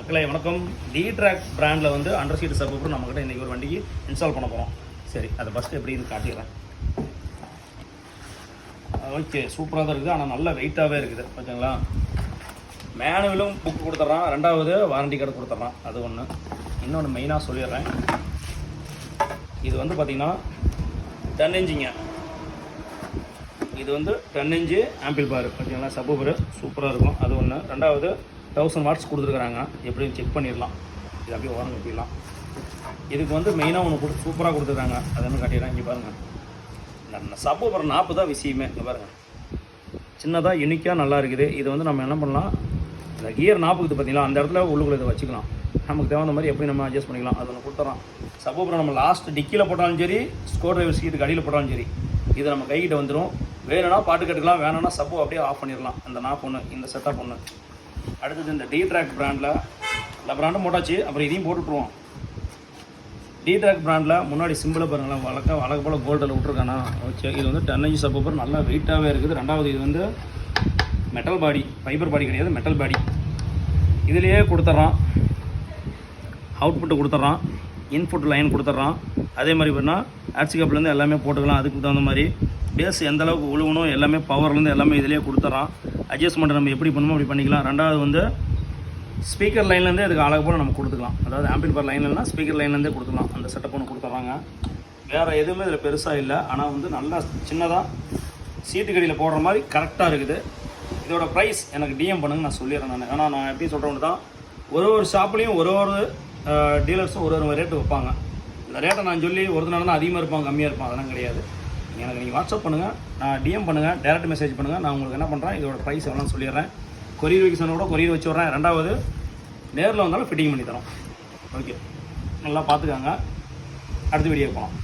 மக்களே வணக்கம். D-Track பிராண்டில் வந்து அண்டர் சீட் சப்வூஃபர் நம்மக்கிட்ட இன்றைக்கி ஒரு வண்டிக்கு இன்ஸ்டால் பண்ண போகிறோம். சரி, அதை ஃபஸ்ட்டு எப்படின்னு காட்டிடுறேன். ஓகே, சூப்பராக தான் இருக்குது, ஆனால் நல்ல வெயிட்டாகவே இருக்குது. ஓகேங்களா? மேனுவலும் புக் கொடுத்துட்றான், ரெண்டாவது வாரண்டி கார்டு கொடுத்துட்றான். அது ஒன்று. இன்னொன்று மெயினாக சொல்லிடுறேன். இது வந்து பார்த்திங்கன்னா 10 இன்ச்சுங்க. இது வந்து 10 இன்ச்சு ஆம்பிள் பார். ஓகேங்களா? சப்வூஃபர் சூப்பராக இருக்கும். அது ஒன்று. ரெண்டாவது 1000 வாட்ஸ் கொடுத்துருக்குறாங்க. எப்படின்னு செக் பண்ணிடலாம். இது அப்படியே ஓரம் கட்டிடலாம். இதுக்கு வந்து மெயினாக ஒன்று சூப்பராக கொடுத்துருக்காங்க. அது என்ன காட்டிடுறேன். இங்கே பாருங்கள், இந்த சப்வூஃபர் நாப்பு தான் விஷயமே. இங்கே பாருங்கள், சின்னதாக யூனிக்காக நல்லா இருக்குது. இது வந்து நம்ம என்ன பண்ணலாம், இந்த கியர் நாப்புக்குது பார்த்தீங்களா, அந்த இடத்துல உள்ளுக்குள்ளே இதை வச்சுக்கலாம். நமக்கு தேவையான மாதிரி எப்படி நம்ம அட்ஜஸ்ட் பண்ணிக்கலாம். அது ஒன்று கொடுத்துறோம். சப்வூஃபர் நம்ம லாஸ்ட் டிக்கியில் போட்டாலும் சரி, ஸ்கோர் டிரைவர் சீட்டுக்கு அடியில் போட்டாலும் சரி, இது நம்ம கைக்கிட்ட வந்துடும். வேணும்னா பாட்டு கட்டுக்கலாம், வேணும்னா சப்பு அப்படியே ஆஃப் பண்ணிடலாம். அந்த நாப்பு ஒன்று, இந்த செட்டப் ஒன்று. அடுத்தது இந்த D-Track பிராண்டில் எல்லா பிராண்டும் போட்டாச்சு. அப்புறம் இதையும் போட்டுவிட்ருவோம். D-Track பிராண்டில் முன்னாடி சிம்பிளை பாருங்களேன், வழக்க போல் கோல்டில் விட்ருக்கானா. ஓகே, இது வந்து 10 இன்ச் சப்வூஃபர் நல்லா வெயிட்டாகவே இருக்குது. ரெண்டாவது இது வந்து மெட்டல் பாடி, ஃபைபர் பாடி கிடையாது, மெட்டல் பாடி. இதுலேயே கொடுத்துட்றான், அவுட்புட்டு கொடுத்துட்றான், இன்புட் லைன் கொடுத்துட்றான். அதே மாதிரி பார்த்தீங்கன்னா ஆட்சிகப்லேருந்து எல்லாமே போட்டுக்கலாம். அதுக்கு தகுந்த மாதிரி பேஸ் எந்த அளவுக்கு உழுவணும் எல்லாமே பவர்லேருந்து எல்லாமே இதிலேயே கொடுத்துட்றான். அட்ஜஸ்ட்மெண்ட் நம்ம எப்படி பண்ணுமோ அப்படி பண்ணிக்கலாம். ரெண்டாவது வந்து ஸ்பீக்கர் லைன்லேருந்தே அதுக்கு அழகு போல் நம்ம கொடுத்துக்கலாம். அதாவது ஆம்பிள்ஃபயர் லைன்லனா ஸ்பீக்கர் லைன்லேருந்தே கொடுத்துக்கலாம். அந்த செட்டப் ஒன்று கொடுத்துட்றாங்க. வேறு எதுவுமே இதில் பெருசாக இல்லை. ஆனால் வந்து நல்லா சின்னதாக சீட்டு கடியில் போடுற மாதிரி கரெக்டாக இருக்குது. இதோட ப்ரைஸ் எனக்கு டிஎம் பண்ணுங்க, நான் சொல்லிடுறேன். ஏன்னா நான் எப்படி சொல்கிறேன்னு தான், ஒரு ஷாப்லேயும் ஒரு டீலர்ஸும் ஒரு ரேட்டு வைப்பாங்க. இந்த ரேட்டை நான் சொல்லி ஒருத்தனால தான் அதிகமாக இருப்பாங்க, கம்மியாக இருப்பாங்க, அதெல்லாம் கிடையாது. எனக்கு நீங்கள் வாட்ஸ்அப் பண்ணுங்கள், நான் டிஎம் பண்ணுங்கள், டேரெக்ட் மெசேஜ் பண்ணுங்கள். நான் உங்களுக்கு என்ன பண்ணுறேன், இதோட ப்ரைஸ் எவ்வளோன்னு சொல்லிடுறேன். கொரியர் வைக்க சொன்ன கூட கொரியர் வச்சு விட்றேன். ரெண்டாவது நேரில் வந்தாலும் ஃபிட்டிங் பண்ணி தரோம். ஓகே, நல்லா பார்த்துக்காங்க. அடுத்த வீடியோ போகலாம்.